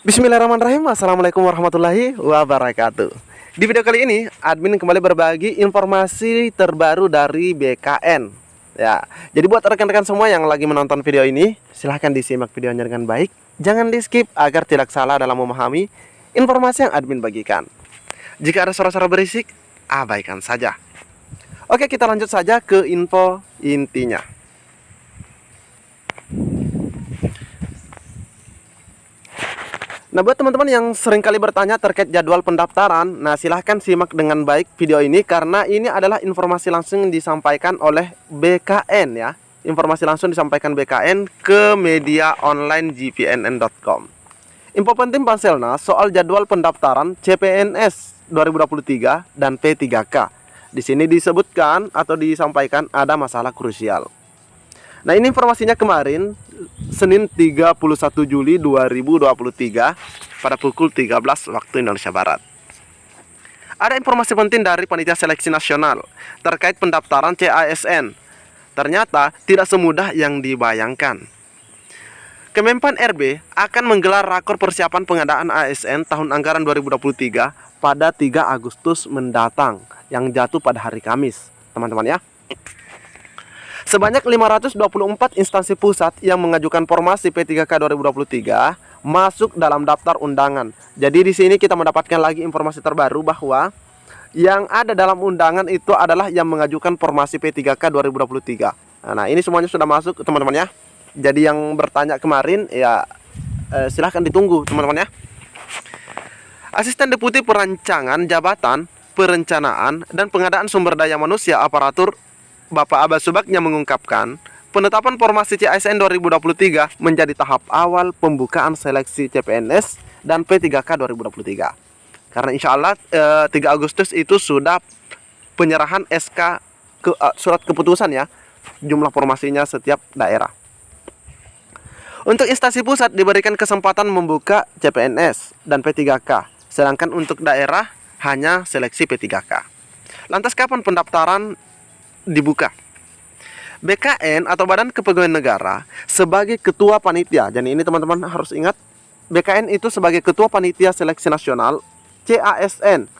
Bismillahirrahmanirrahim. Assalamualaikum warahmatullahi wabarakatuh. Di video kali ini, admin kembali berbagi informasi terbaru dari BKN. Ya, jadi buat rekan-rekan semua yang lagi menonton video ini, silahkan disimak videonya dengan baik. Jangan di skip agar tidak salah dalam memahami informasi yang admin bagikan. Jika ada suara-suara berisik, abaikan saja. Oke, kita lanjut saja ke info intinya. Nah, buat teman-teman yang sering kali bertanya terkait jadwal pendaftaran, nah silahkan simak dengan baik video ini karena ini adalah informasi langsung disampaikan oleh BKN ya. Informasi langsung disampaikan BKN ke media online gpnn.com. Info penting Panselna soal jadwal pendaftaran CPNS 2023 dan P3K. Di sini disebutkan atau disampaikan ada masalah krusial. Nah, ini informasinya kemarin Senin 31 Juli 2023 pada pukul 13 waktu Indonesia Barat. Ada informasi penting dari Panitia Seleksi Nasional terkait pendaftaran CASN. Ternyata tidak semudah yang dibayangkan. Kemenpan RB akan menggelar rakor persiapan pengadaan ASN tahun anggaran 2023 pada 3 Agustus mendatang yang jatuh pada hari Kamis, teman-teman ya. Sebanyak 524 instansi pusat yang mengajukan formasi P3K 2023 masuk dalam daftar undangan. Jadi di sini kita mendapatkan lagi informasi terbaru bahwa yang ada dalam undangan itu adalah yang mengajukan formasi P3K 2023. Nah, ini semuanya sudah masuk teman-teman ya. Jadi yang bertanya kemarin ya silahkan ditunggu teman-teman ya. Asisten Deputi Perancangan Jabatan Perencanaan dan Pengadaan Sumber Daya Manusia Aparatur Bapak Abbas Subaknya mengungkapkan, penetapan formasi CASN 2023 menjadi tahap awal pembukaan seleksi CPNS dan P3K 2023. Karena insya Allah 3 Agustus itu sudah penyerahan SK surat keputusan ya, jumlah formasinya setiap daerah. Untuk instansi pusat diberikan kesempatan membuka CPNS dan P3K, sedangkan untuk daerah hanya seleksi P3K. Lantas kapan pendaftaran dibuka? BKN atau Badan Kepegawaian Negara sebagai ketua panitia. Jadi ini teman-teman harus ingat, BKN itu sebagai ketua panitia seleksi nasional CASN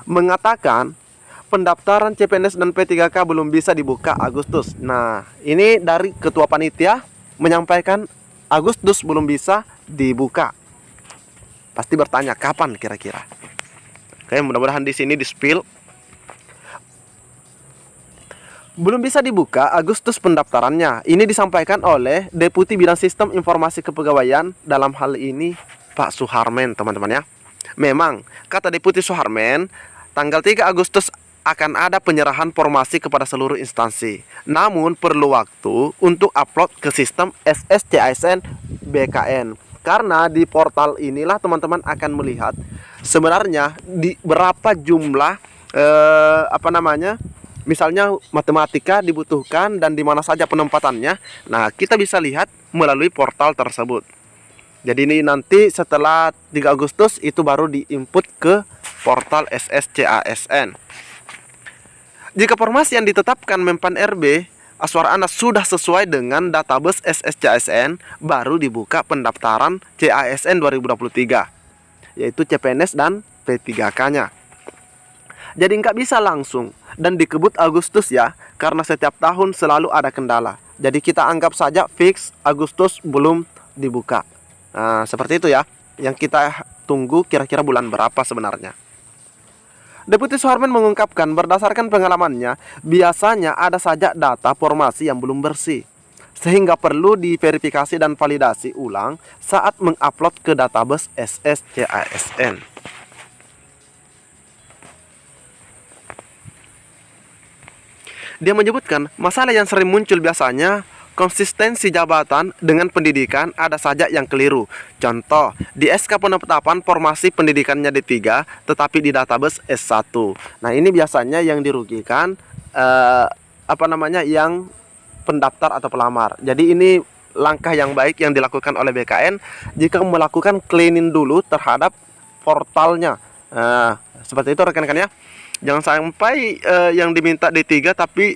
mengatakan pendaftaran CPNS dan P3K belum bisa dibuka Agustus. Nah, ini dari ketua panitia menyampaikan Agustus belum bisa dibuka. Pasti bertanya kapan kira-kira. Oke, mudah-mudahan di sini di-spill. Belum bisa dibuka Agustus pendaftarannya. Ini disampaikan oleh Deputi Bidang Sistem Informasi Kepegawaian, dalam hal ini Pak Suharmen, teman-teman ya. Memang, kata Deputi Suharmen, tanggal 3 Agustus akan ada penyerahan formasi kepada seluruh instansi. Namun perlu waktu untuk upload ke sistem SSCASN BKN. Karena di portal inilah teman-teman akan melihat sebenarnya di berapa jumlah misalnya matematika dibutuhkan dan di mana saja penempatannya. Nah, kita bisa lihat melalui portal tersebut. Jadi ini nanti setelah 3 Agustus itu baru diinput ke portal SSCASN. Jika formasi yang ditetapkan Menpan RB Aswar Anas sudah sesuai dengan database SSCASN, baru dibuka pendaftaran CASN 2023, yaitu CPNS dan P3K-nya. Jadi nggak bisa langsung dan dikebut Agustus ya, karena setiap tahun selalu ada kendala. Jadi kita anggap saja fix Agustus belum dibuka. Nah, seperti itu ya. Yang kita tunggu kira-kira bulan berapa sebenarnya. Deputi Suharmen mengungkapkan berdasarkan pengalamannya, biasanya ada saja data formasi yang belum bersih, sehingga perlu diverifikasi dan validasi ulang saat mengupload ke database SSCASN. Dia menyebutkan masalah yang sering muncul biasanya konsistensi jabatan dengan pendidikan ada saja yang keliru. Contoh, di SK penetapan formasi pendidikannya D3 tetapi di database S1. Nah, ini biasanya yang dirugikan yang pendaftar atau pelamar. Jadi ini langkah yang baik yang dilakukan oleh BKN jika melakukan cleaning dulu terhadap portalnya. Seperti itu rekan-rekan ya. Jangan sampai yang diminta D3 tapi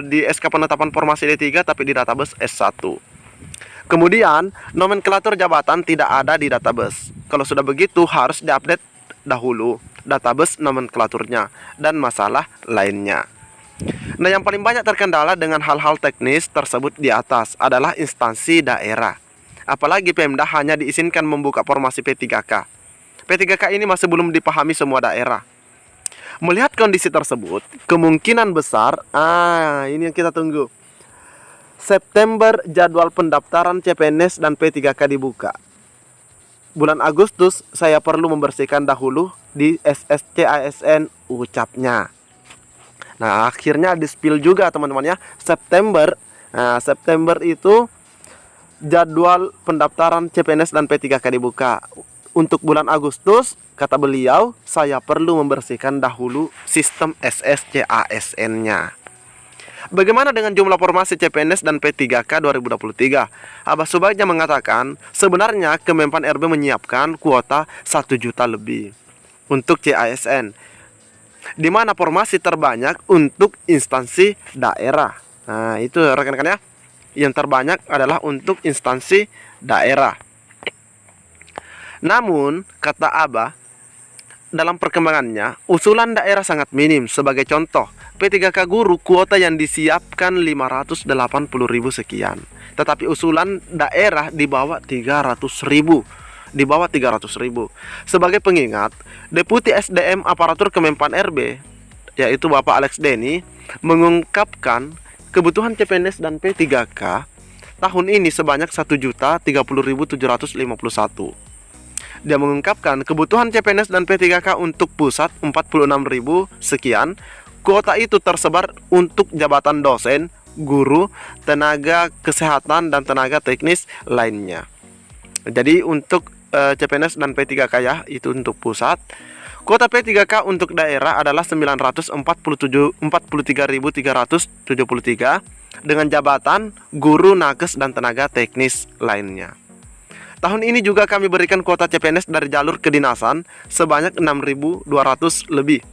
di SK penetapan formasi D3 tapi di database S1. Kemudian, nomenklatur jabatan tidak ada di database. Kalau sudah begitu, harus diupdate dahulu database nomenklaturnya dan masalah lainnya. Nah, yang paling banyak terkendala dengan hal-hal teknis tersebut di atas adalah instansi daerah. Apalagi Pemda hanya diizinkan membuka formasi P3K. P3K ini masih belum dipahami semua daerah. Melihat kondisi tersebut, kemungkinan besar, ini yang kita tunggu. September jadwal pendaftaran CPNS dan P3K dibuka. Bulan Agustus saya perlu membersihkan dahulu di SSC-ASN ucapnya. Nah, akhirnya di-spill juga teman-teman ya. September. Nah, September itu jadwal pendaftaran CPNS dan P3K dibuka. Untuk bulan Agustus, kata beliau, saya perlu membersihkan dahulu sistem SSC-ASN-nya. Bagaimana dengan jumlah formasi CPNS dan P3K 2023? Abah Subagja mengatakan, sebenarnya Kemenpan RB menyiapkan kuota 1 juta lebih untuk CASN, di mana formasi terbanyak untuk instansi daerah. Nah, itu rekan-rekan ya. Yang terbanyak adalah untuk instansi daerah. Namun, kata Abah, dalam perkembangannya, usulan daerah sangat minim. Sebagai contoh, P3K guru kuota yang disiapkan 580.000 sekian. Tetapi usulan daerah di bawah 300.000. Di bawah 300.000. Sebagai pengingat, Deputi SDM Aparatur Kemenpan RB, yaitu Bapak Alex Denny, mengungkapkan kebutuhan CPNS dan P3K tahun ini sebanyak 1.030.751. Dia mengungkapkan kebutuhan CPNS dan P3K untuk pusat 46.000 sekian. Kuota itu tersebar untuk jabatan dosen, guru, tenaga kesehatan, dan tenaga teknis lainnya. Jadi untuk CPNS dan P3K ya, itu untuk pusat. Kuota P3K untuk daerah adalah 943.373 dengan jabatan guru, nakes, dan tenaga teknis lainnya. Tahun ini juga kami berikan kuota CPNS dari jalur kedinasan sebanyak 6.200 lebih.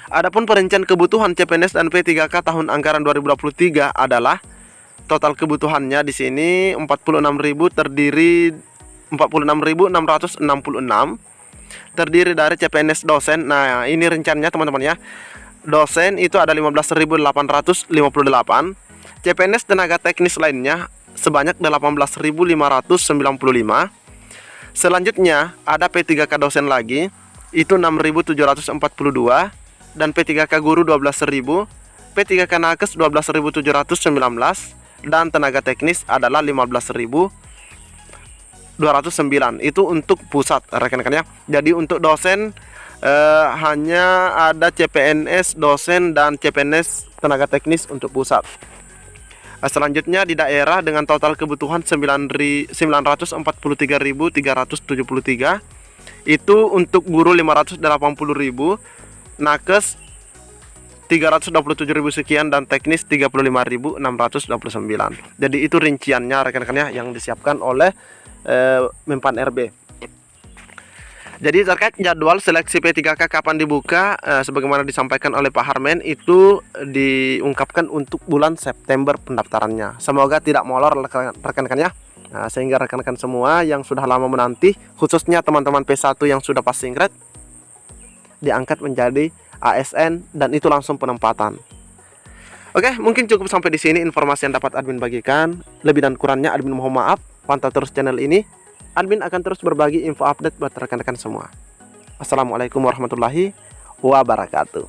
Adapun perincian kebutuhan CPNS dan P3K tahun anggaran 2023 adalah total kebutuhannya di sini 46.000 terdiri 46.666 terdiri dari CPNS dosen. Nah, ini rencananya teman-teman ya. Dosen itu ada 15.858, CPNS tenaga teknis lainnya sebanyak 18.595. Selanjutnya ada P3K dosen lagi, itu 6.742, dan P3K guru 12.000, P3K nakes 12.719, dan tenaga teknis adalah 15.209. Itu untuk pusat rekan-rekan ya. Jadi untuk dosen hanya ada CPNS dosen dan CPNS tenaga teknis untuk pusat. Selanjutnya di daerah dengan total kebutuhan 943.373, itu untuk guru 580.000, nakes 327.000 sekian, dan teknis 35.629. Jadi itu rinciannya rekan-rekan ya yang disiapkan oleh Menpan RB. Jadi terkait jadwal seleksi P3K kapan dibuka, sebagaimana disampaikan oleh Pak Harmen, itu diungkapkan untuk bulan September pendaftarannya. Semoga tidak molor rekan-rekan ya. Nah, sehingga rekan-rekan semua yang sudah lama menanti, khususnya teman-teman P1 yang sudah passing grade, diangkat menjadi ASN dan itu langsung penempatan. Oke, mungkin cukup sampai di sini informasi yang dapat admin bagikan. Lebih dan kurangnya admin mohon maaf. Pantau terus channel ini. Admin akan terus berbagi info update buat rekan-rekan semua. Assalamualaikum warahmatullahi wabarakatuh.